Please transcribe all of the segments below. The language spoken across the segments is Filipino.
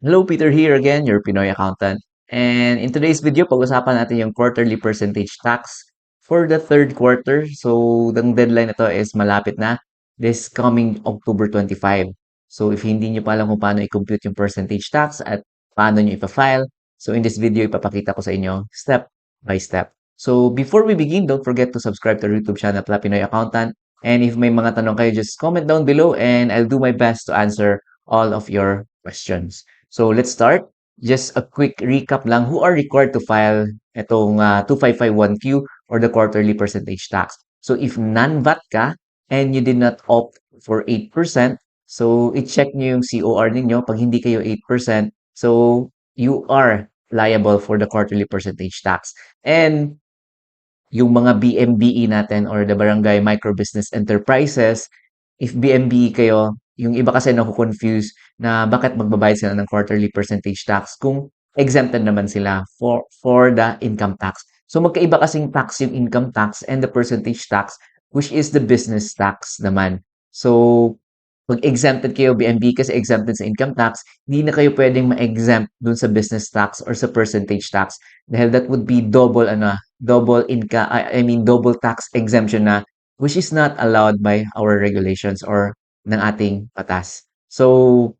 Hello, Peter here again, your Pinoy accountant. And in today's video, pag-usapan natin yung quarterly percentage tax for the third quarter. So, the deadline na to is malapit na this coming October 25. So, if hindi nyo pa alam kung paano i-compute yung percentage tax at paano nyo ipa-file, so in this video, ipapakita ko sa inyo step by step. So, before we begin, don't forget to subscribe to our YouTube channel, Pinoy Accountant. And if may mga tanong kayo, just comment down below and I'll do my best to answer all of your questions. So let's start. Just a quick recap lang. Who are required to file itong 2551Q or the quarterly percentage tax? So if non-VAT ka and you did not opt for 8%, so i-check nyo yung COR ninyo. Pag hindi kayo 8%, so you are liable for the quarterly percentage tax. And yung mga BMBE natin or the Barangay Micro Business Enterprises, if BMBE kayo, yung iba kasi naku-confuse na bakit magbabayad sila ng quarterly percentage tax kung exempted naman sila for the income tax. So magkaiba kasing tax yung income tax and the percentage tax, which is the business tax naman. So pag exempted kayo BMB kasi exempted sa income tax, hindi na kayo pwedeng ma-exempt dun sa business tax or sa percentage tax dahil that would be double income, I mean double tax exemption na, which is not allowed by our regulations or ng ating batas. So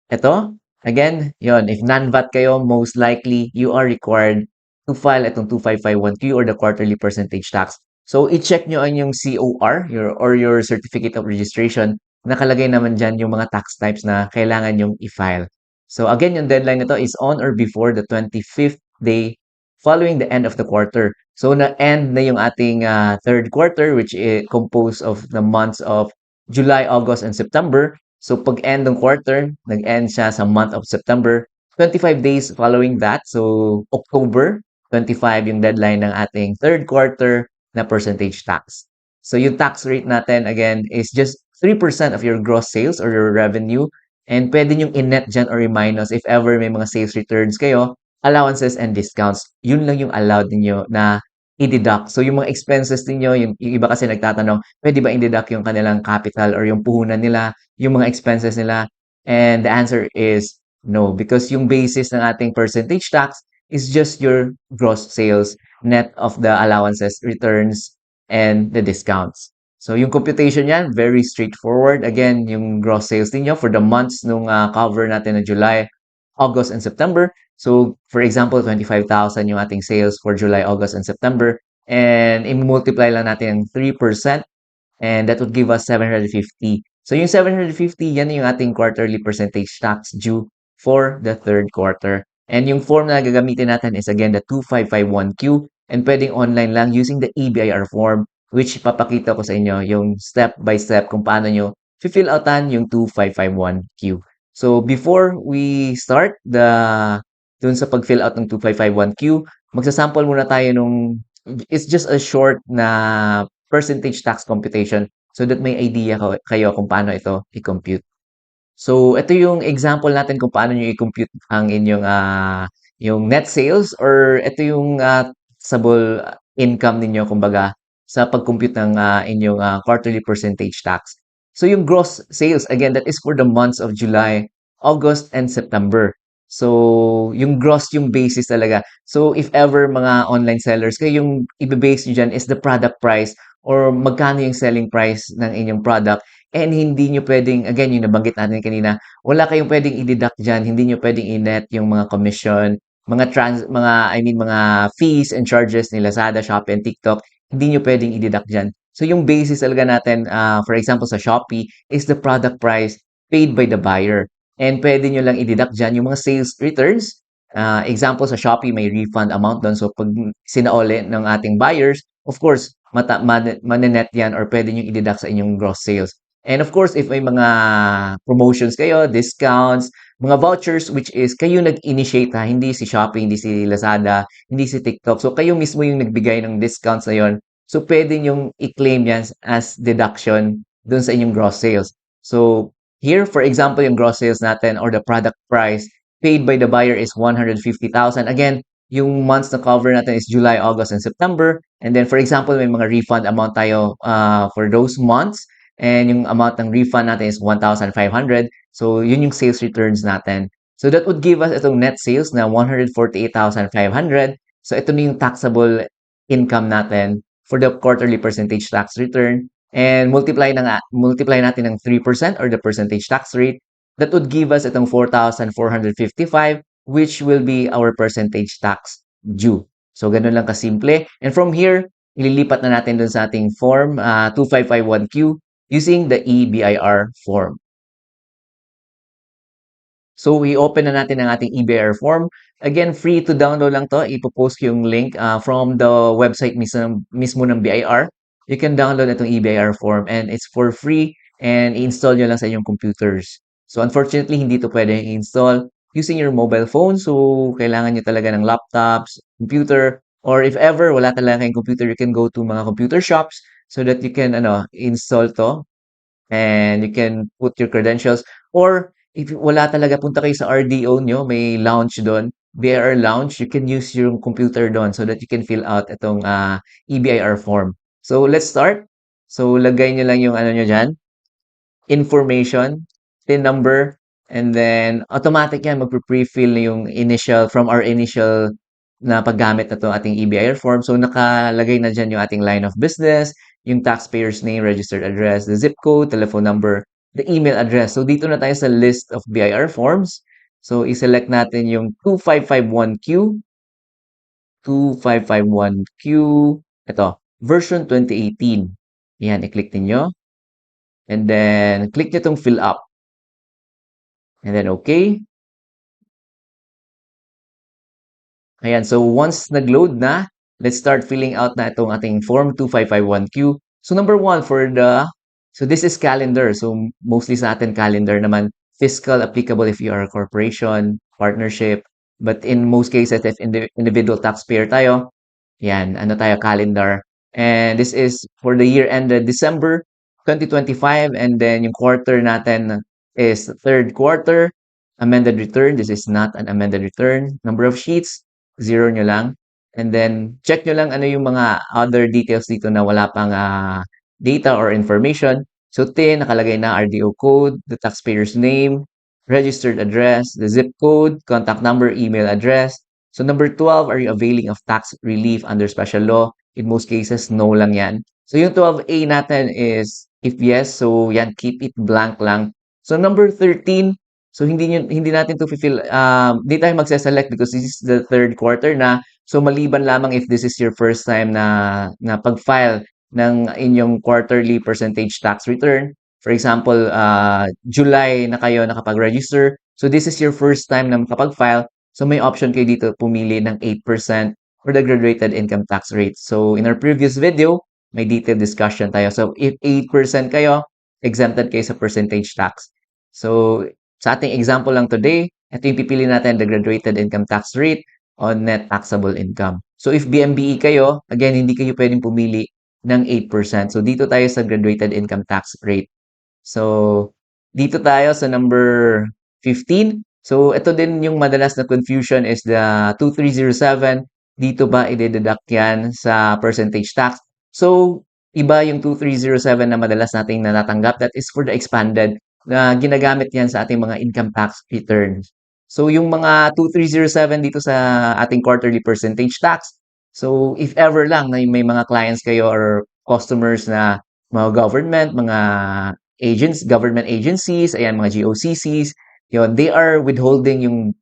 eto, again, yon, if non-VAT kayo, most likely you are required to file itong 2551Q or the quarterly percentage tax. So i-check nyo ang yung COR your certificate of registration. Nakalagay naman dyan yung mga tax types na kailangan yung i-file. So again, yung deadline nito is on or before the 25th day following the end of the quarter. So na-end na yung ating third quarter, which is composed of the months of July, August, and September. So pag end ng quarter, nag-end siya sa month of September. 25 days following that, so October 25 yung deadline ng ating third quarter na percentage tax. So yung tax rate natin again is just 3% of your gross sales or your revenue. And pwede nyong i-net dyan or i-minus if ever may mga sales returns kayo, allowances and discounts. Yun lang yung allowed ninyo na i-deduct. So yung mga expenses ninyo, yung iba kasi nagtatanong, pwede ba i-deduct yung kanilang capital or yung puhunan nila, yung mga expenses nila? And the answer is no, because yung basis ng ating percentage tax is just your gross sales, net of the allowances, returns, and the discounts. So yung computation yan, very straightforward. Again, yung gross sales niyo for the months nung cover natin na July, August, and September. So for example, 25,000 yung ating sales for July, August, and September. And i-multiply lang natin ng 3%. And that would give us 750. So yung 750, yan yung ating quarterly percentage tax due for the third quarter. And yung form na gagamitin natin is again the 2551Q and pwedeng online lang using the EBIR form, which papakita ko sa inyo yung step by step kung paano nyo fill outan yung 2551Q. So before we start dun sa pag-fill out ng 2551Q, magsasample muna tayo it's just a short na percentage tax computation so that may idea kayo kung paano ito i-compute. So, ito yung example natin kung paano nyo i-compute ang inyong yung net sales or ito yung taxable income ninyo kumbaga sa pag-compute ng inyong quarterly percentage tax. So, yung gross sales, again, that is for the months of July, August, and September. So, yung gross yung basis talaga. So, if ever mga online sellers, kayo yung i-base nyo dyan is the product price or magkano yung selling price ng inyong product. And hindi nyo pwedeng, again, yung nabanggit natin kanina, wala kayong pwedeng i-deduct dyan. Hindi nyo pwedeng i-net yung mga commission, mga fees and charges ni Lazada, Shopee, and TikTok. Hindi nyo pwedeng i-deduct dyan. So, yung basis talaga natin, for example, sa Shopee, is the product price paid by the buyer. And pwede nyo lang i-deduct dyan yung mga sales returns. Example, sa Shopee, may refund amount doon. So, pag sinauli ng ating buyers, of course, manenet yan or pwede nyo i-deduct sa inyong gross sales. And of course, if may mga promotions kayo, discounts, mga vouchers, which is kayo nag-initiate hindi si Shopee, hindi si Lazada, hindi si TikTok. So, kayo mismo yung nagbigay ng discounts na yon. So, pwede nyong i-claim yan as deduction dun sa inyong gross sales. So, here, for example, yung gross sales natin or the product price paid by the buyer is 150,000. Again, yung months na cover natin is July, August, and September. And then, for example, may mga refund amount tayo for those months. And yung amount ng refund natin is 1,500. So, yun yung sales returns natin. So that would give us itong net sales na 148,500. So ito na yung taxable income natin for the quarterly percentage tax return. And multiply natin ng 3% or the percentage tax rate. That would give us itong 4,455, which will be our percentage tax due. So ganun lang kasimple. And from here, ililipat na natin dun sa ating form 2551Q using the EBIR form. So, i-open na natin ang ating EBIR form. Again, free to download lang to. Ipopost ko yung link from the website mismo ng BIR. You can download itong EBIR form and it's for free and i-install nyo lang sa inyong computers. So, unfortunately, hindi to pwede i-install using your mobile phone. So, kailangan nyo talaga ng laptops, computer, or if ever wala talaga kayong computer, you can go to mga computer shops so that you can install to and you can put your credentials or if wala talaga punta kayo sa RDO nyo, may lounge doon, BIR lounge, you can use yung computer doon so that you can fill out itong EBIR form. So let's start. So lagay nyo lang yung ano nyo dyan, information, PIN number, and then automatic yan magpe-pre-fill na yung initial from our initial na paggamit na to ating EBIR form. So nakalagay na dyan yung ating line of business, yung taxpayer's name, registered address, the zip code, telephone number, the email address. So dito na tayo sa list of BIR forms. So i-select natin yung 2551Q, 2551Q, ito, version 2018. Yan, i-click ninyo. And then, click nyo itong fill up. And then, okay. Ayan, so once nag-load na, let's start filling out na itong ating form 2551Q. So number one so this is calendar. So mostly sa atin calendar naman, fiscal applicable if you are a corporation, partnership. But in most cases, if individual taxpayer tayo, yan, ano tayo, calendar. And this is for the year ended December 2025 and then yung quarter natin is third quarter. Amended return, this is not an amended return. Number of sheets, zero nyo lang. And then, check nyo lang ano yung mga other details dito na wala pang data or information. So, TIN, nakalagay na RDO code, the taxpayer's name, registered address, the zip code, contact number, email address. So, number 12, are you availing of tax relief under special law? In most cases, no lang yan. So, yung 12A natin is if yes, so yan, keep it blank lang. So, number 13, so hindi natin to fulfill hindi tayo magse-select because this is the third quarter na. So maliban lamang if this is your first time na pag-file ng inyong quarterly percentage tax return. For example, July na kayo nakapag-register. So this is your first time na makapag-file. So may option kayo dito pumili ng 8% for the graduated income tax rate. So in our previous video, may detailed discussion tayo. So if 8% kayo, exempted kayo sa percentage tax. So sa ating example lang today, ito yung pipili natin, the graduated income tax rate on net taxable income. So if BMBE kayo, again, hindi kayo pwedeng pumili ng 8%. So dito tayo sa graduated income tax rate. So dito tayo sa number 15. So ito din yung madalas na confusion is the 2307. Dito ba i-deduct yan sa percentage tax? So iba yung 2307 na madalas nating natatanggap. That is for the expanded na ginagamit yan sa ating mga income tax returns. So, yung mga 2307 dito sa ating quarterly percentage tax. So, if ever lang na may mga clients kayo or customers na mga government, mga government agencies, ayan, mga GOCCs, yun, they are withholding yung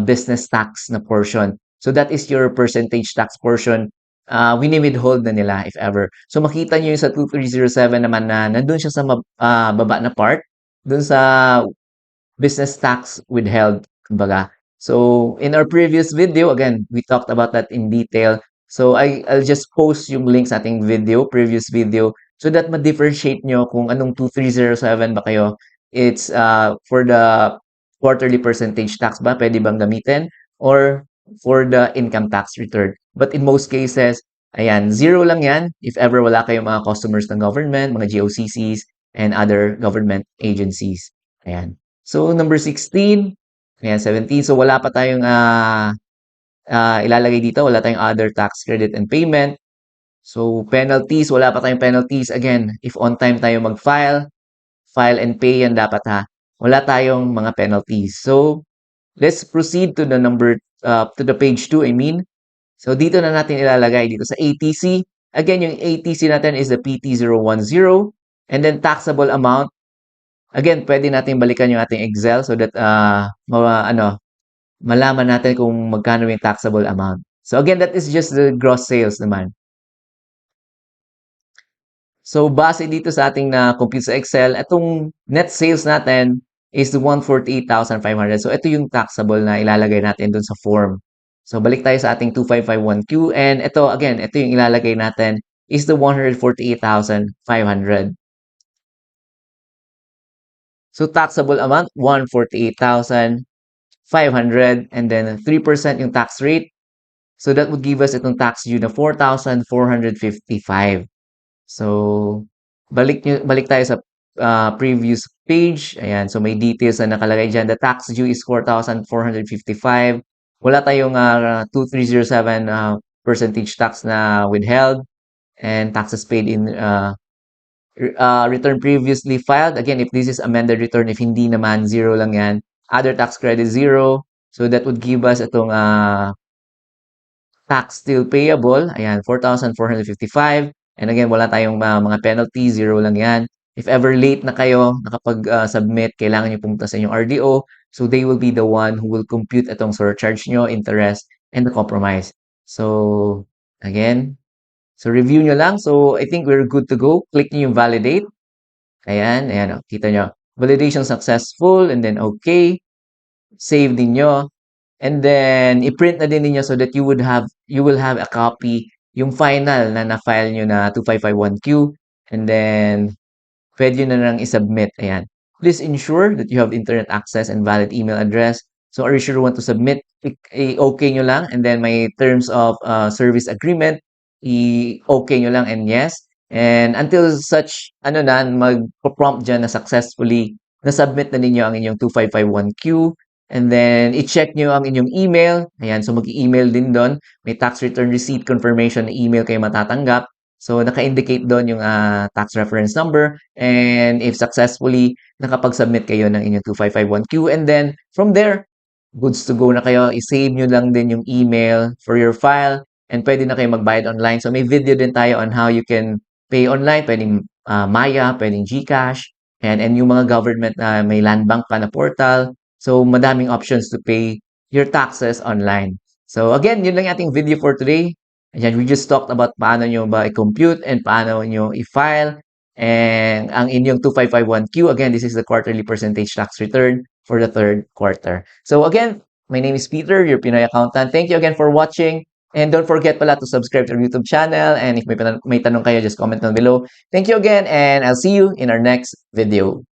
business tax na portion. So, that is your percentage tax portion. Wini-withhold na nila if ever. So, makita nyo yung sa 2307 naman na nandun siya sa baba na part dun sa business tax withheld, kumbaga. So, in our previous video, again, we talked about that in detail. So, I'll just post yung link sa ating video, previous video, so that ma-differentiate nyo kung anong 2307 ba kayo. It's for the quarterly percentage tax ba, pwede bang gamitin? Or for the income tax return. But in most cases, ayan, zero lang yan if ever wala kayong mga customers ng government, mga GOCCs, and other government agencies. Ayan. So, number 16, ayan, 17. So, wala pa tayong ilalagay dito. Wala tayong other tax credit and payment. So, penalties, wala pa tayong penalties. Again, if on time tayo mag-file, file and pay yan dapat ha. Wala tayong mga penalties. So, let's proceed to the page 2, I mean. So dito na natin ilalagay dito sa ATC. Again, yung ATC natin is the PT010. And then taxable amount. Again, pwede natin balikan yung ating Excel so that malaman natin kung magkano yung taxable amount. So again, that is just the gross sales naman. So base dito sa ating na compute sa Excel, itong net sales natin is 148,500. So ito yung taxable na ilalagay natin dun sa form. So balik tayo sa ating 2551Q, and ito again, ito yung ilalagay natin is the 148,500. So taxable amount 148,500, and then 3% yung tax rate. So that would give us itong tax due na 4,455. So, balik tayo sa previous page. Ayan, so may details na nakalagay dyan. The tax due is 4,455. Wala tayong 2307 percentage tax na withheld, and taxes paid in return previously filed. Again, if this is amended return, if hindi naman, zero lang yan. Other tax credit, zero. So that would give us itong tax still payable, ayan, 4,455. And again, wala tayong mga penalty, zero lang yan. If ever late na kayo, nakapag-submit, kailangan nyo pumunta sa inyong RDO. So they will be the one who will compute itong surcharge nyo, interest, and the compromise. So, again, so review nyo lang. So, I think we're good to go. Click nyo yung validate. Ayan, ayan, kita nyo. Validation successful, and then okay. Save ninyo. And then, i-print na din ninyo so that you will have a copy, yung final na na-file nyo na 2551Q. And then, pwede nyo na lang i-submit. Ayan. Please ensure that you have internet access and valid email address. So, are you sure you want to submit? I-okay nyo lang. And then, may terms of service agreement. I-okay nyo lang and yes. And until such, mag-prompt dyan na successfully na-submit na ninyo ang inyong 2551Q. And then, i-check nyo ang inyong email. Ayan, so mag-email din doon. May tax return receipt confirmation na email kayo matatanggap. So, naka-indicate doon yung tax reference number. And if successfully, nakapag-submit kayo ng inyong 2551Q. And then, from there, goods to go na kayo. I-save nyo lang din yung email for your file. And pwede na kayo magbayad online. So, may video din tayo on how you can pay online. Pwedeng Maya, pwedeng GCash. And yung mga government na may land bank pa na portal. So, madaming options to pay your taxes online. So, again, yun lang yung ating video for today. Ayan, we just talked about paano nyo ba i-compute and paano nyo i-file and ang inyong 2551Q. Again, this is the quarterly percentage tax return for the third quarter. So, again, my name is Peter, your Pinoy accountant. Thank you again for watching. And don't forget pala to subscribe to our YouTube channel. And if may tanong kayo, just comment down below. Thank you again, and I'll see you in our next video.